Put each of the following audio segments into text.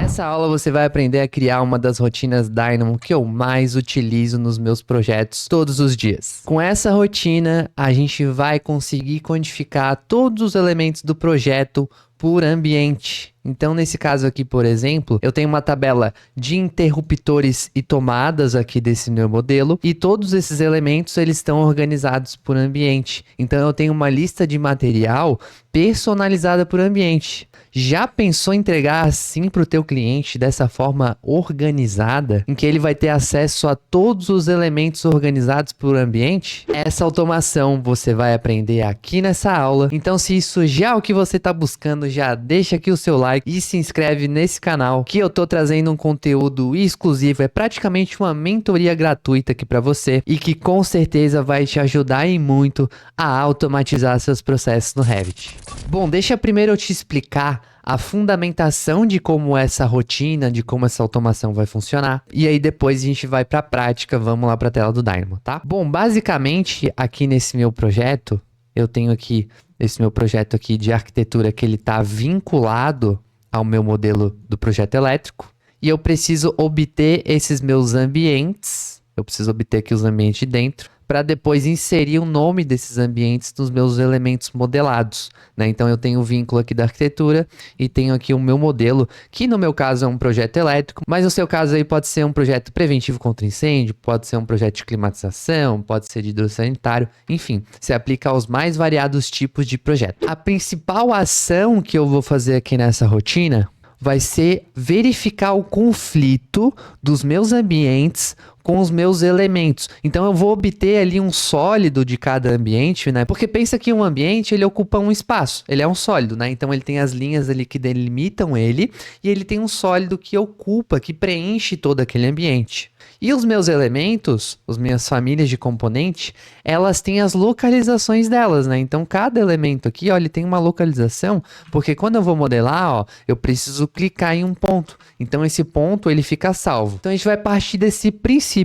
Nessa aula você vai aprender a criar uma das rotinas Dynamo que eu mais utilizo nos meus projetos todos os dias. Com essa rotina, a gente vai conseguir codificar todos os elementos do projeto por ambiente. Então, nesse caso aqui, por exemplo, eu tenho uma tabela de interruptores e tomadas aqui desse meu modelo e todos esses elementos eles estão organizados por ambiente. Então, eu tenho uma lista de material personalizada por ambiente. Já pensou em entregar assim para o teu cliente dessa forma organizada, em que ele vai ter acesso a todos os elementos organizados por ambiente? Essa automação você vai aprender aqui nessa aula. Então, se isso já é o que você está buscando, já deixa aqui o seu like e se inscreve nesse canal, que eu tô trazendo um conteúdo exclusivo, é praticamente uma mentoria gratuita aqui para você e que com certeza vai te ajudar e muito a automatizar seus processos no Revit. Bom, deixa primeiro eu te explicar a fundamentação de como essa rotina, de como essa automação vai funcionar. E aí depois a gente vai para a prática, vamos lá para a tela do Dynamo, tá? Bom, basicamente aqui nesse meu projeto, eu tenho aqui esse meu projeto aqui de arquitetura que ele está vinculado ao meu modelo do projeto elétrico. E eu preciso obter esses meus ambientes, eu preciso obter aqui os ambientes de dentro, para depois inserir o nome desses ambientes nos meus elementos modelados, né? Então eu tenho o vínculo aqui da arquitetura e tenho aqui o meu modelo, que no meu caso é um projeto elétrico, mas no seu caso aí pode ser um projeto preventivo contra incêndio, pode ser um projeto de climatização, pode ser de hidrossanitário, enfim, se aplica aos mais variados tipos de projeto. A principal ação que eu vou fazer aqui nessa rotina vai ser verificar o conflito dos meus ambientes com os meus elementos. Então eu vou obter ali um sólido de cada ambiente, né? Porque pensa que um ambiente, ele ocupa um espaço, ele é um sólido, né? Então ele tem as linhas ali que delimitam ele e ele tem um sólido que ocupa, que preenche todo aquele ambiente. E os meus elementos, as minhas famílias de componente, elas têm as localizações delas, né? Então cada elemento aqui, ó, ele tem uma localização, porque quando eu vou modelar, ó, eu preciso clicar em um ponto. Então esse ponto, ele fica salvo. Então a gente vai partir desse princípio.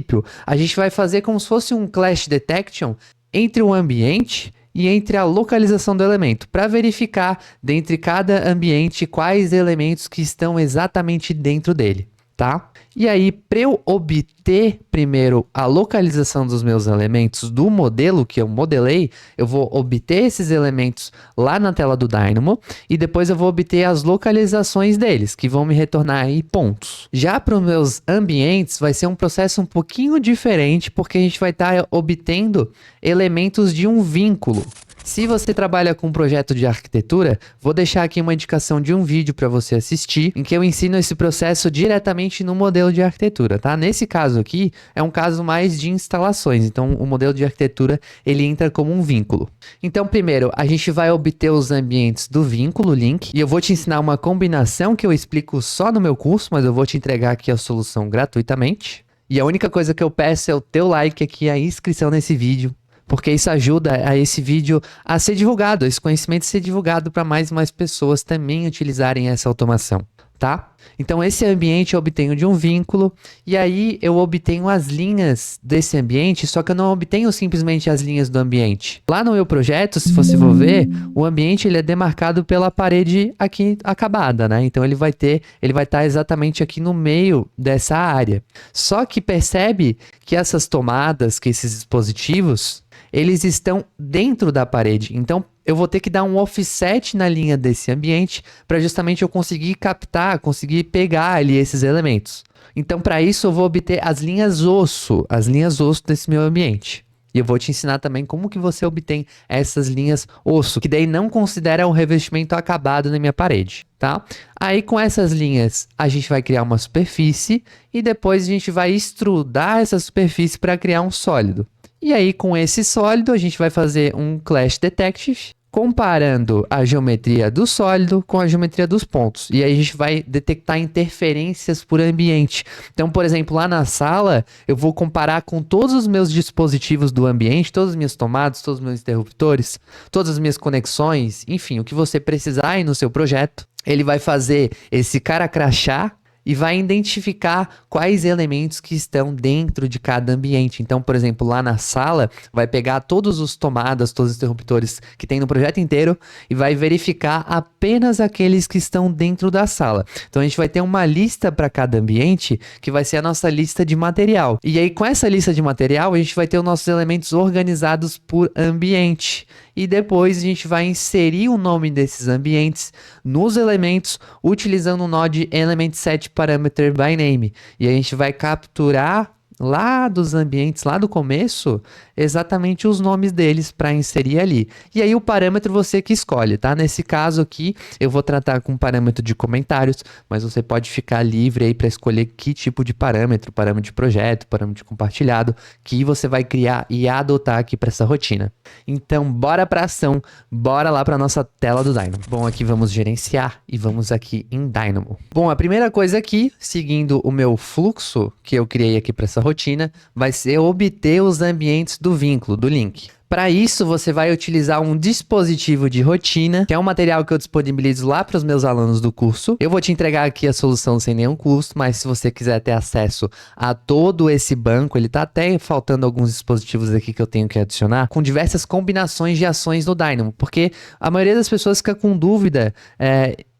A gente vai fazer como se fosse um clash detection entre o ambiente e entre a localização do elemento, para verificar dentre cada ambiente quais elementos que estão exatamente dentro dele, tá? E aí, para eu obter primeiro a localização dos meus elementos do modelo que eu modelei, eu vou obter esses elementos lá na tela do Dynamo e depois eu vou obter as localizações deles, que vão me retornar aí pontos. Já para os meus ambientes, vai ser um processo um pouquinho diferente, porque a gente vai estar obtendo elementos de um vínculo. Se você trabalha com um projeto de arquitetura, vou deixar aqui uma indicação de um vídeo para você assistir, em que eu ensino esse processo diretamente no modelo de arquitetura, tá? Nesse caso aqui, é um caso mais de instalações, então o modelo de arquitetura, ele entra como um vínculo. Então, primeiro, a gente vai obter os ambientes do vínculo, link, e eu vou te ensinar uma combinação que eu explico só no meu curso, mas eu vou te entregar aqui a solução gratuitamente. E a única coisa que eu peço é o teu like aqui, a inscrição nesse vídeo, porque isso ajuda a esse vídeo a ser divulgado, esse conhecimento ser divulgado para mais e mais pessoas também utilizarem essa automação, tá? Então esse ambiente eu obtenho de um vínculo e aí eu obtenho as linhas desse ambiente, só que eu não obtenho simplesmente as linhas do ambiente. Lá no meu projeto, se você for ver, o ambiente ele é demarcado pela parede aqui acabada, né? Então ele vai estar exatamente aqui no meio dessa área. Só que percebe que essas tomadas, que esses dispositivos, eles estão dentro da parede, então eu vou ter que dar um offset na linha desse ambiente para justamente eu conseguir captar, conseguir pegar ali esses elementos. Então para isso eu vou obter as linhas osso desse meu ambiente. E eu vou te ensinar também como que você obtém essas linhas osso, que daí não considera um revestimento acabado na minha parede, tá? Aí com essas linhas a gente vai criar uma superfície e depois a gente vai extrudar essa superfície para criar um sólido. E aí, com esse sólido, a gente vai fazer um Clash Detective, comparando a geometria do sólido com a geometria dos pontos. E aí a gente vai detectar interferências por ambiente. Então, por exemplo, lá na sala, eu vou comparar com todos os meus dispositivos do ambiente, todas as minhas tomadas, todos os meus interruptores, todas as minhas conexões, enfim, o que você precisar aí no seu projeto. Ele vai fazer esse cara crachá e vai identificar quais elementos que estão dentro de cada ambiente. Então, por exemplo, lá na sala, vai pegar todos os tomadas, todos os interruptores que tem no projeto inteiro e vai verificar apenas aqueles que estão dentro da sala. Então, a gente vai ter uma lista para cada ambiente, que vai ser a nossa lista de material. E aí, com essa lista de material, a gente vai ter os nossos elementos organizados por ambiente. E depois a gente vai inserir o nome desses ambientes nos elementos utilizando o node element_set_parameter_by_name. E a gente vai capturar lá dos ambientes, lá do começo, exatamente os nomes deles para inserir ali. E aí o parâmetro você que escolhe, tá? Nesse caso aqui, eu vou tratar com parâmetro de comentários, mas você pode ficar livre aí para escolher que tipo de parâmetro de projeto, parâmetro de compartilhado, que você vai criar e adotar aqui para essa rotina. Então, bora para ação, bora lá para nossa tela do Dynamo. Bom, aqui vamos gerenciar e vamos aqui em Dynamo. Bom, a primeira coisa aqui, seguindo o meu fluxo que eu criei aqui para essa rotina, vai ser obter os ambientes do vínculo, do link. Para isso, você vai utilizar um dispositivo de rotina, que é um material que eu disponibilizo lá para os meus alunos do curso. Eu vou te entregar aqui a solução sem nenhum custo, mas se você quiser ter acesso a todo esse banco, ele tá até faltando alguns dispositivos aqui que eu tenho que adicionar, com diversas combinações de ações no Dynamo, porque a maioria das pessoas fica com dúvida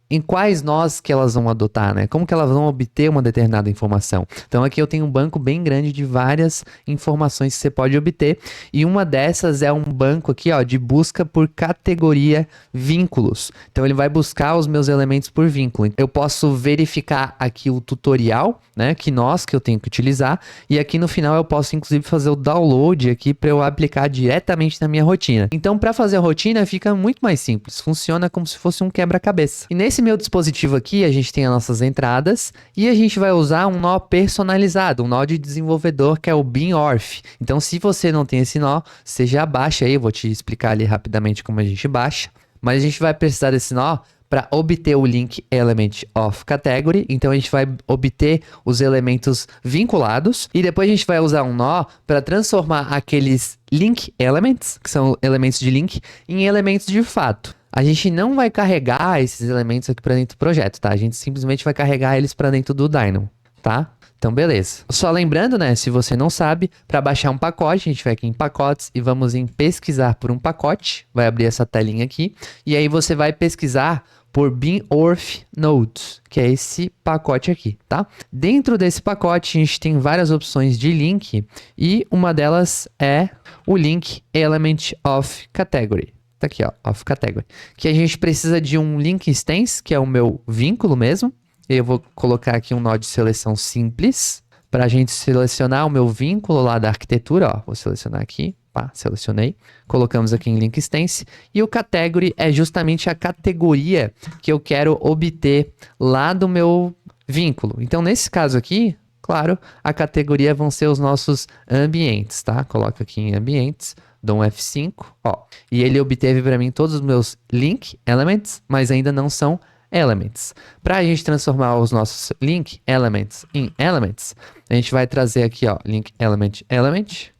em quais nós que elas vão adotar, né? Como que elas vão obter uma determinada informação. Então aqui eu tenho um banco bem grande de várias informações que você pode obter, e uma dessas é um banco aqui, ó, de busca por categoria vínculos. Então ele vai buscar os meus elementos por vínculo. Eu posso verificar aqui o tutorial, né, que eu tenho que utilizar, e aqui no final eu posso inclusive fazer o download aqui para eu aplicar diretamente na minha rotina. Então para fazer a rotina fica muito mais simples, funciona como se fosse um quebra-cabeça. E nesse meu dispositivo aqui, a gente tem as nossas entradas e a gente vai usar um nó personalizado, um nó de desenvolvedor que é o BeamOrth. Então, se você não tem esse nó, você já baixa aí, eu vou te explicar ali rapidamente como a gente baixa. Mas a gente vai precisar desse nó para obter o link element of category. Então, a gente vai obter os elementos vinculados e depois a gente vai usar um nó para transformar aqueles link elements, que são elementos de link, em elementos de fato. A gente não vai carregar esses elementos aqui para dentro do projeto, tá? A gente simplesmente vai carregar eles para dentro do Dynamo, tá? Então, beleza. Só lembrando, né, se você não sabe, para baixar um pacote, a gente vai aqui em pacotes e vamos em pesquisar por um pacote. Vai abrir essa telinha aqui. E aí você vai pesquisar por BeamOrth Nodes, que é esse pacote aqui, tá? Dentro desse pacote, a gente tem várias opções de link e uma delas é o link element of category. Tá aqui, ó, of category. Que a gente precisa de um link instance, que é o meu vínculo mesmo. Eu vou colocar aqui um nó de seleção simples para a gente selecionar o meu vínculo lá da arquitetura, ó. Vou selecionar aqui, pá, selecionei. Colocamos aqui em link instance. E o category é justamente a categoria que eu quero obter lá do meu vínculo. Então, nesse caso aqui, claro, a categoria vão ser os nossos ambientes, tá? Coloca aqui em ambientes. Dou um F5, ó, e ele obteve para mim todos os meus link elements, mas ainda não são elements. Para a gente transformar os nossos link elements em elements, a gente vai trazer aqui, ó, link element,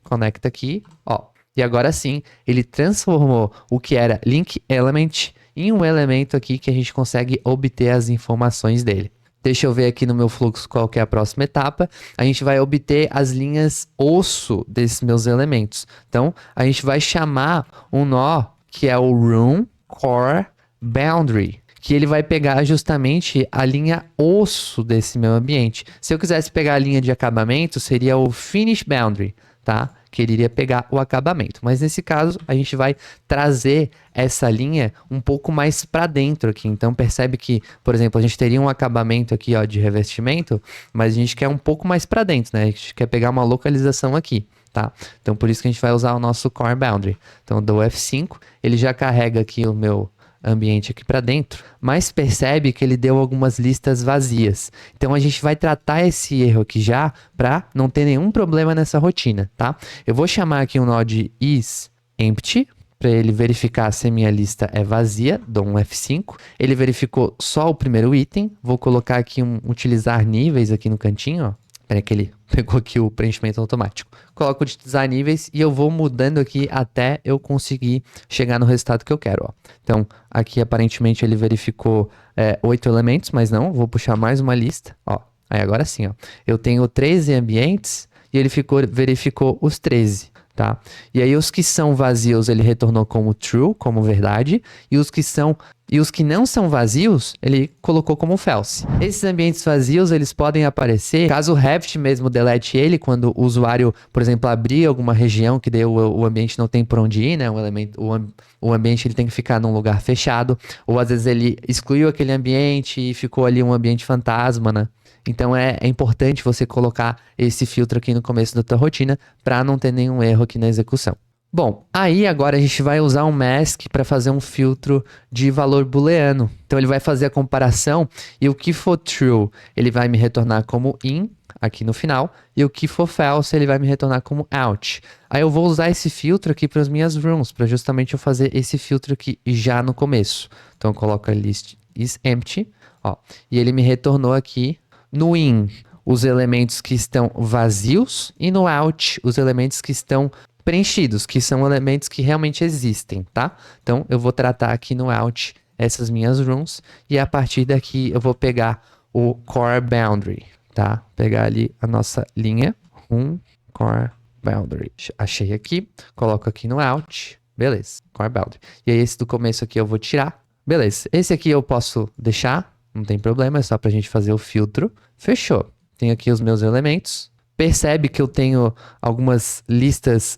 conecta aqui, ó, e agora sim, ele transformou o que era link element em um elemento aqui que a gente consegue obter as informações dele. Deixa eu ver aqui no meu fluxo qual que é a próxima etapa. A gente vai obter as linhas osso desses meus elementos. Então, a gente vai chamar um nó que é o room core boundary, que ele vai pegar justamente a linha osso desse meu ambiente. Se eu quisesse pegar a linha de acabamento, seria o finish boundary, tá? Que ele iria pegar o acabamento. Mas nesse caso, a gente vai trazer essa linha um pouco mais para dentro aqui. Então, percebe que, por exemplo, a gente teria um acabamento aqui, ó, de revestimento, mas a gente quer um pouco mais para dentro, né? A gente quer pegar uma localização aqui, tá? Então, por isso que a gente vai usar o nosso core boundary. Então, eu dou F5, ele já carrega aqui o meu ambiente aqui para dentro, mas percebe que ele deu algumas listas vazias. Então a gente vai tratar esse erro aqui já para não ter nenhum problema nessa rotina, tá? Eu vou chamar aqui um nó de isEmpty para ele verificar se a minha lista é vazia, dou um F5. Ele verificou só o primeiro item. Vou colocar aqui utilizar níveis aqui no cantinho, ó. Peraí que ele pegou aqui o preenchimento automático. Coloco utilizar níveis e eu vou mudando aqui até eu conseguir chegar no resultado que eu quero, ó. Então, aqui aparentemente ele verificou 8 elementos, mas não, vou puxar mais uma lista, ó. Aí agora sim, ó. Eu tenho 13 ambientes e ele verificou os 13, tá? E aí os que são vazios ele retornou como true, como verdade, e os que não são vazios, ele colocou como false. Esses ambientes vazios, eles podem aparecer caso o Revit mesmo delete ele, quando o usuário, por exemplo, abrir alguma região que daí o ambiente não tem por onde ir, né? O ambiente ele tem que ficar num lugar fechado, ou às vezes ele excluiu aquele ambiente e ficou ali um ambiente fantasma, né? Então é importante você colocar esse filtro aqui no começo da tua rotina para não ter nenhum erro aqui na execução. Bom, aí agora a gente vai usar um mask para fazer um filtro de valor booleano. Então ele vai fazer a comparação e o que for true ele vai me retornar como in aqui no final e o que for false ele vai me retornar como out. Aí eu vou usar esse filtro aqui para as minhas rooms, para justamente eu fazer esse filtro aqui já no começo. Então eu coloco a list is empty, ó, e ele me retornou aqui no in os elementos que estão vazios e no out os elementos que estão preenchidos, que são elementos que realmente existem, tá? Então, eu vou tratar aqui no out essas minhas rooms e a partir daqui eu vou pegar o core boundary, tá? Pegar ali a nossa linha, core boundary. Achei aqui, coloco aqui no out, beleza, core boundary. E aí esse do começo aqui eu vou tirar, beleza. Esse aqui eu posso deixar, não tem problema, é só pra gente fazer o filtro. Fechou. Tenho aqui os meus elementos. Percebe que eu tenho algumas listas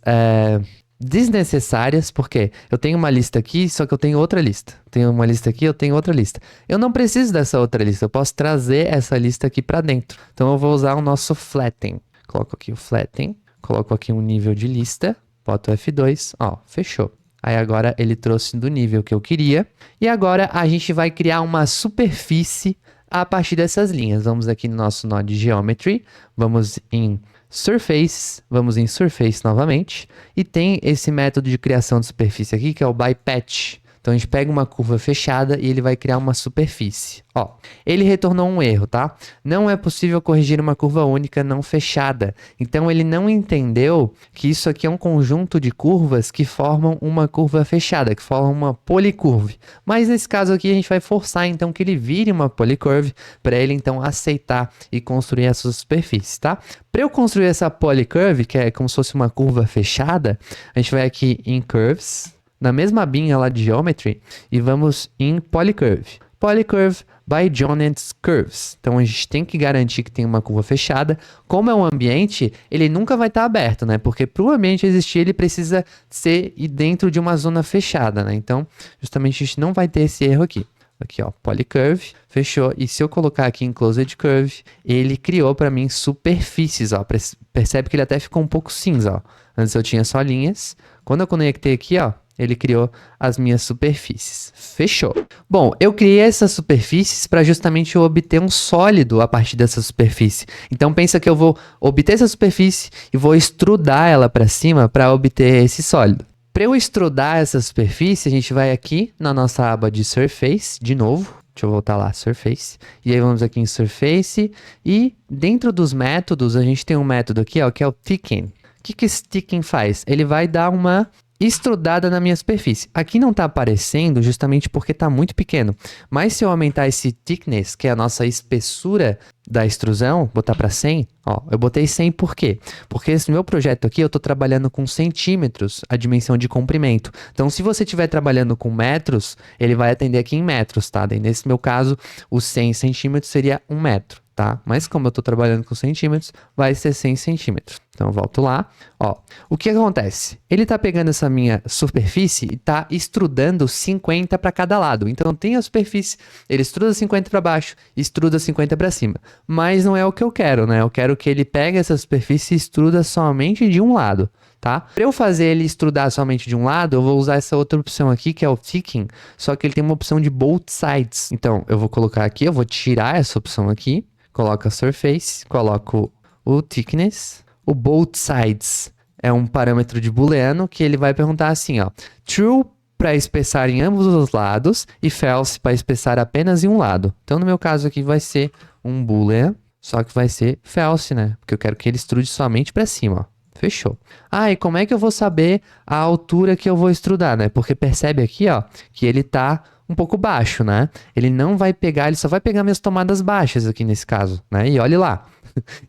desnecessárias, porque eu tenho uma lista aqui, só que eu tenho outra lista. Tenho uma lista aqui, eu tenho outra lista. Eu não preciso dessa outra lista, eu posso trazer essa lista aqui para dentro. Então eu vou usar o nosso flatten. Coloco aqui o flatten, coloco aqui um nível de lista, boto F2, ó, fechou. Aí agora ele trouxe do nível que eu queria. E agora a gente vai criar uma superfície a partir dessas linhas. Vamos aqui no nosso Node Geometry, vamos em Surface, vamos em Surface novamente, e tem esse método de criação de superfície aqui, que é o byPatch. Então a gente pega uma curva fechada e ele vai criar uma superfície. Ó, ele retornou um erro, tá? Não é possível corrigir uma curva única não fechada. Então ele não entendeu que isso aqui é um conjunto de curvas que formam uma curva fechada, que formam uma polycurve. Mas nesse caso aqui a gente vai forçar então que ele vire uma polycurve para ele então aceitar e construir essa superfície, tá? Para eu construir essa polycurve, que é como se fosse uma curva fechada, a gente vai aqui em Curves, na mesma abinha lá de Geometry, e vamos em Polycurve. Polycurve by Jones Curves. Então a gente tem que garantir que tem uma curva fechada. Como é um ambiente, ele nunca vai estar aberto, né? Porque para o ambiente existir, ele precisa ser dentro de uma zona fechada, né? Então, justamente a gente não vai ter esse erro aqui. Aqui, ó, Polycurve, fechou. E se eu colocar aqui em Closed Curve, ele criou para mim superfícies, ó. Percebe que ele até ficou um pouco cinza, ó. Antes eu tinha só linhas. Quando eu conectei aqui, ó, ele criou as minhas superfícies. Fechou. Bom, eu criei essas superfícies para justamente eu obter um sólido a partir dessa superfície. Então pensa que eu vou obter essa superfície e vou extrudar ela para cima para obter esse sólido. Para eu extrudar essa superfície, a gente vai aqui na nossa aba de Surface, de novo. Deixa eu voltar lá, Surface. E aí vamos aqui em Surface. E dentro dos métodos, a gente tem um método aqui, ó, que é o Thicken. O que esse Thicken faz? Ele vai dar uma extrudada na minha superfície. Aqui não está aparecendo justamente porque está muito pequeno. Mas se eu aumentar esse thickness, que é a nossa espessura da extrusão, botar para 100, ó, eu botei 100 por quê? Porque esse meu projeto aqui eu estou trabalhando com centímetros a dimensão de comprimento. Então, se você estiver trabalhando com metros, ele vai atender aqui em metros, tá? Daí, nesse meu caso, os 100 centímetros seria 1 metro. Tá? Mas como eu estou trabalhando com centímetros, vai ser 100 centímetros. Então, eu volto lá. Ó, o que acontece? Ele está pegando essa minha superfície e está extrudando 50 para cada lado. Então, tem a superfície, ele extruda 50 para baixo, extruda 50 para cima. Mas não é o que eu quero, né? Eu quero que ele pegue essa superfície e extruda somente de um lado. Tá? Para eu fazer ele extrudar somente de um lado, eu vou usar essa outra opção aqui, que é o Thicken, só que ele tem uma opção de both sides. Então, eu vou colocar aqui, eu vou tirar essa opção aqui, coloco a Surface, coloco o Thickness, o both sides é um parâmetro de booleano que ele vai perguntar assim, ó, true para espessar em ambos os lados e false para espessar apenas em um lado. Então, no meu caso aqui vai ser um boolean, só que vai ser false, né? Porque eu quero que ele extrude somente para cima, ó. Fechou. Ah, e como é que eu vou saber a altura que eu vou extrudar, né? Porque percebe aqui, ó, que ele tá um pouco baixo, né? Ele não vai pegar, ele só vai pegar minhas tomadas baixas aqui nesse caso, né? E olhe lá.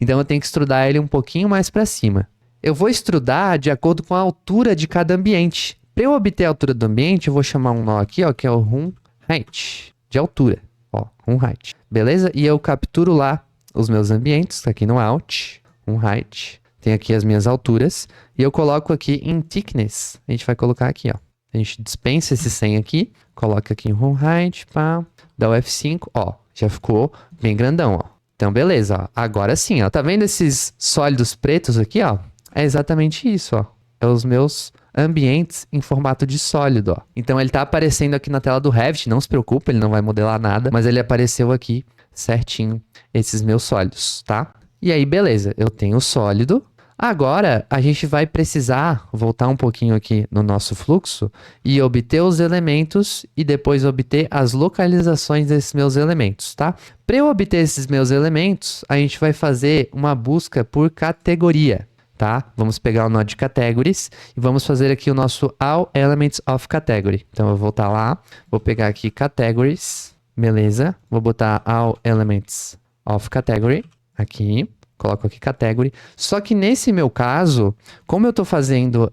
Então eu tenho que extrudar ele um pouquinho mais para cima. Eu vou extrudar de acordo com a altura de cada ambiente. Para eu obter a altura do ambiente, eu vou chamar um nó aqui, ó, que é o room height, de altura. Ó, room height. Beleza? E eu capturo lá os meus ambientes, tá aqui no alt, room height. Tem aqui as minhas alturas. E eu coloco aqui em thickness. A gente vai colocar aqui, ó. A gente dispensa esse 100 aqui, coloca aqui em room height, pá, dá o F5, ó, já ficou bem grandão, ó. Então, beleza, ó. Agora sim, ó. Tá vendo esses sólidos pretos aqui, ó? É exatamente isso, ó. É os meus ambientes em formato de sólido, ó. Então, ele tá aparecendo aqui na tela do Revit, não se preocupe, ele não vai modelar nada, mas ele apareceu aqui certinho, esses meus sólidos, tá? E aí, beleza, eu tenho o sólido. Agora, a gente vai precisar voltar um pouquinho aqui no nosso fluxo e obter os elementos e depois obter as localizações desses meus elementos, tá? Para eu obter esses meus elementos, a gente vai fazer uma busca por categoria, tá? Vamos pegar o nó de categories e vamos fazer aqui o nosso all elements of category. Então, eu vou voltar lá, vou pegar aqui categories, beleza? Vou botar all elements of category aqui. Coloco aqui category. Só que nesse meu caso, como eu estou fazendo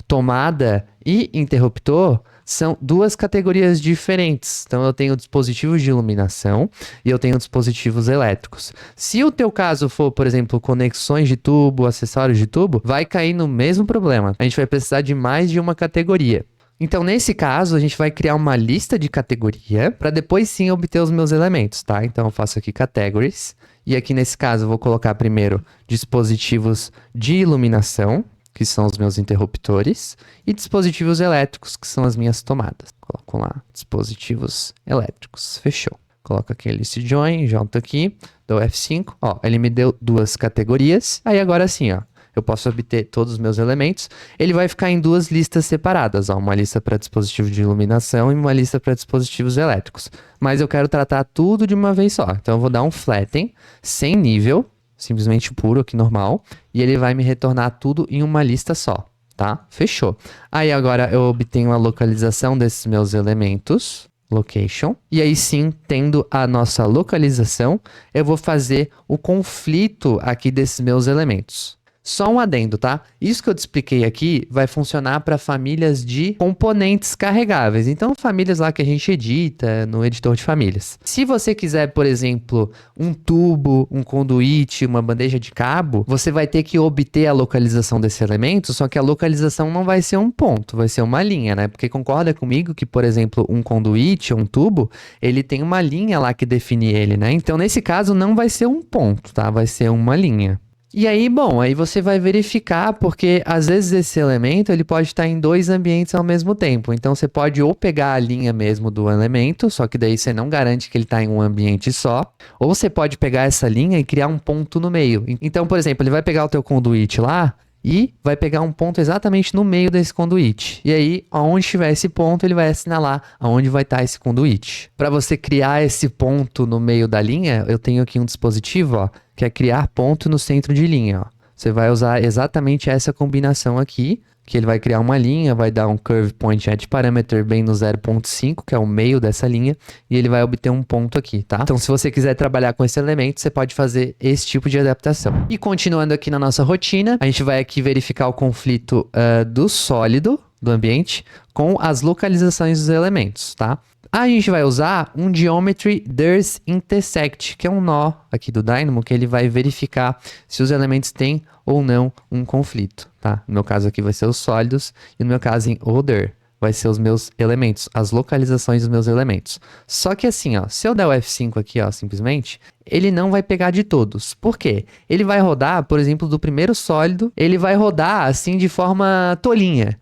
tomada e interruptor, são duas categorias diferentes. Então, eu tenho dispositivos de iluminação e eu tenho dispositivos elétricos. Se o teu caso for, por exemplo, conexões de tubo, acessórios de tubo, vai cair no mesmo problema. A gente vai precisar de mais de uma categoria. Então, nesse caso, a gente vai criar uma lista de categoria para depois sim obter os meus elementos, tá? Então, eu faço aqui categories. E aqui nesse caso eu vou colocar primeiro dispositivos de iluminação, que são os meus interruptores, e dispositivos elétricos, que são as minhas tomadas. Coloco lá, dispositivos elétricos. Fechou. Coloco aqui list join, junto aqui, dou F5. Ó, ele me deu duas categorias. Aí agora sim, ó, eu posso obter todos os meus elementos. Ele vai ficar em duas listas separadas, ó, uma lista para dispositivo de iluminação e uma lista para dispositivos elétricos. Mas eu quero tratar tudo de uma vez só. Então eu vou dar um flatten, sem nível, simplesmente puro aqui, normal, e ele vai me retornar tudo em uma lista só, tá? Fechou. Aí agora eu obtenho a localização desses meus elementos, location, e aí sim, tendo a nossa localização, eu vou fazer o conflito aqui desses meus elementos. Só um adendo, tá? Isso que eu te expliquei aqui vai funcionar para famílias de componentes carregáveis. Então, famílias lá que a gente edita no editor de famílias. Se você quiser, por exemplo, um tubo, um conduíte, uma bandeja de cabo, você vai ter que obter a localização desse elemento, só que a localização não vai ser um ponto, vai ser uma linha, né? Porque concorda comigo que, por exemplo, um conduíte, um tubo, ele tem uma linha lá que define ele, né? Então, nesse caso, não vai ser um ponto, tá? Vai ser uma linha. E aí, bom, aí você vai verificar, porque às vezes esse elemento ele pode estar em dois ambientes ao mesmo tempo. Então, você pode ou pegar a linha mesmo do elemento, só que daí você não garante que ele está em um ambiente só, ou você pode pegar essa linha e criar um ponto no meio. Então, por exemplo, ele vai pegar o teu conduíte lá e vai pegar um ponto exatamente no meio desse conduíte. E aí, aonde tiver esse ponto, ele vai assinalar aonde vai estar esse conduíte. Para você criar esse ponto no meio da linha, eu tenho aqui um dispositivo, ó, que é criar ponto no centro de linha, ó. Você vai usar exatamente essa combinação aqui, que ele vai criar uma linha, vai dar um curve point edge parameter bem no 0.5, que é o meio dessa linha, e ele vai obter um ponto aqui, tá? Então, se você quiser trabalhar com esse elemento, você pode fazer esse tipo de adaptação. E continuando aqui na nossa rotina, a gente vai aqui verificar o conflito do sólido, do ambiente, com as localizações dos elementos, tá? A gente vai usar um Geometry Does Intersect, que é um nó aqui do Dynamo, que ele vai verificar se os elementos têm ou não um conflito, tá? No meu caso aqui vai ser os sólidos, e no meu caso em Other vai ser os meus elementos, as localizações dos meus elementos. Só que assim, ó, se eu der o F5 aqui, ó, simplesmente, ele não vai pegar de todos. Por quê? Ele vai rodar, por exemplo, do primeiro sólido, ele vai rodar assim de forma tolinha.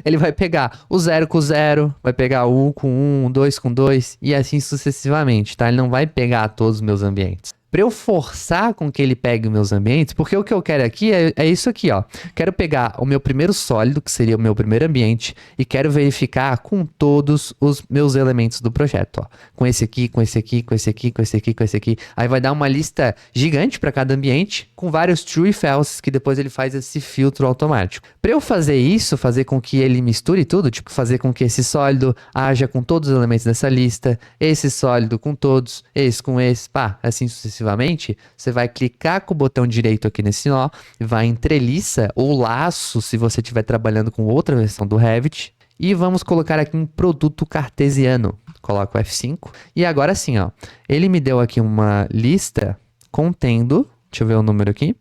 Ele vai pegar o 0 com 0, vai pegar o 1 com 1, o 2 com 2 e assim sucessivamente, tá? Ele não vai pegar todos os meus ambientes. para eu forçar com que ele pegue meus ambientes, porque o que eu quero aqui é isso aqui, ó. Quero pegar o meu primeiro sólido, que seria o meu primeiro ambiente, e quero verificar com todos os meus elementos do projeto, ó. Com esse aqui, com esse aqui, com esse aqui, com esse aqui, com esse aqui. Aí vai dar uma lista gigante para cada ambiente, com vários true e false, que depois ele faz esse filtro automático. Para eu fazer isso, fazer com que ele misture tudo, tipo fazer com que esse sólido haja com todos os elementos dessa lista, esse sólido com todos, esse com esse, pá, assim sucessivamente, você vai clicar com o botão direito aqui nesse nó, vai em treliça ou laço, se você estiver trabalhando com outra versão do Revit, e vamos colocar aqui em produto cartesiano. Coloco o F5, e agora sim, ó, ele me deu aqui uma lista contendo, deixa eu ver o número aqui,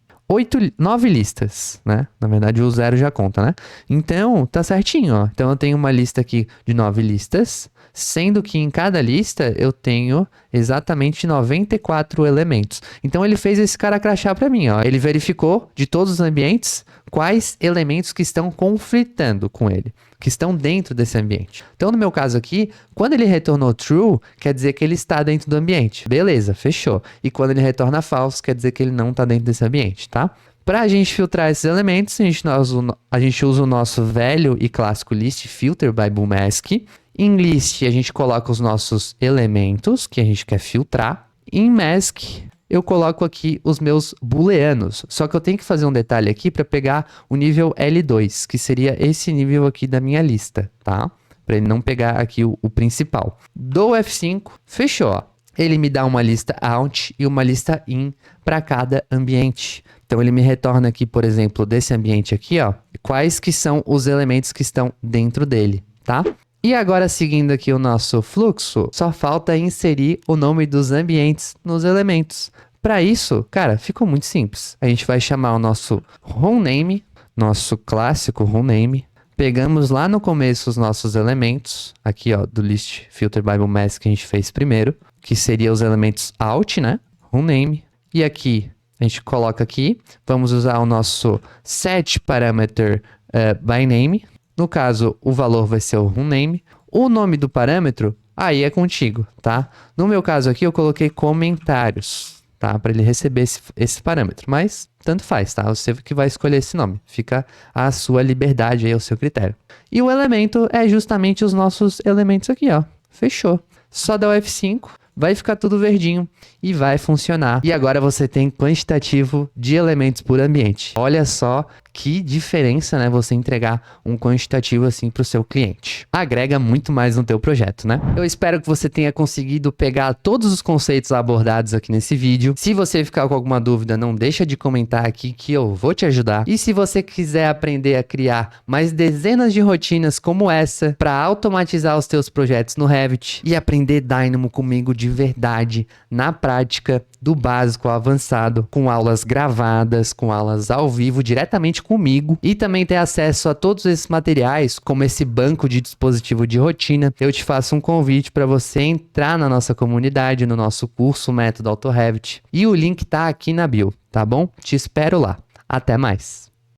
9 listas, né? Na verdade, o 0 já conta, né? Então, tá certinho, ó. Então, eu tenho uma lista aqui de 9 listas, sendo que em cada lista eu tenho exatamente 94 elementos. Então, ele fez esse cara crachá para mim, ó. Ele verificou de todos os ambientes quais elementos que estão conflitando com ele, que estão dentro desse ambiente. Então, no meu caso aqui, quando ele retornou true, quer dizer que ele está dentro do ambiente. Beleza, fechou. E quando ele retorna false, quer dizer que ele não está dentro desse ambiente, tá? Para a gente filtrar esses elementos, a gente usa o nosso velho e clássico list filter by Boomask. Em list, a gente coloca os nossos elementos que a gente quer filtrar. Em mask, eu coloco aqui os meus booleanos. Só que eu tenho que fazer um detalhe aqui para pegar o nível L2, que seria esse nível aqui da minha lista, tá? Para ele não pegar aqui o principal. Dou F5, fechou, ó. Ele me dá uma lista out e uma lista in para cada ambiente. Então, ele me retorna aqui, por exemplo, desse ambiente aqui, ó, quais que são os elementos que estão dentro dele, tá? E agora, seguindo aqui o nosso fluxo, só falta inserir o nome dos ambientes nos elementos. Para isso, cara, ficou muito simples. A gente vai chamar o nosso homename, nosso clássico homename. Pegamos lá no começo os nossos elementos, aqui ó, do list filter by Boomask que a gente fez primeiro, que seria os elementos out, né? Homename. E aqui, a gente coloca aqui, vamos usar o nosso set parameter by name. No caso, o valor vai ser o homename. O nome do parâmetro, aí é contigo, tá? No meu caso aqui, eu coloquei comentários, tá? Para ele receber esse parâmetro, mas tanto faz, tá? Você que vai escolher esse nome. Fica a sua liberdade aí, ao seu critério. E o elemento é justamente os nossos elementos aqui, ó. Fechou. Só dá o F5, vai ficar tudo verdinho e vai funcionar. E agora você tem quantitativo de elementos por ambiente. Olha só que diferença, né? Você entregar um quantitativo assim para o seu cliente. Agrega muito mais no teu projeto, né? Eu espero que você tenha conseguido pegar todos os conceitos abordados aqui nesse vídeo. Se você ficar com alguma dúvida, não deixa de comentar aqui que eu vou te ajudar. E se você quiser aprender a criar mais dezenas de rotinas como essa para automatizar os teus projetos no Revit e aprender Dynamo comigo de verdade, na prática, do básico ao avançado, com aulas gravadas, com aulas ao vivo, diretamente comigo, e também ter acesso a todos esses materiais, como esse banco de dispositivo de rotina, eu te faço um convite para você entrar na nossa comunidade, no nosso curso Método Auto Revit, e o link tá aqui na bio, tá bom? Te espero lá. Até mais!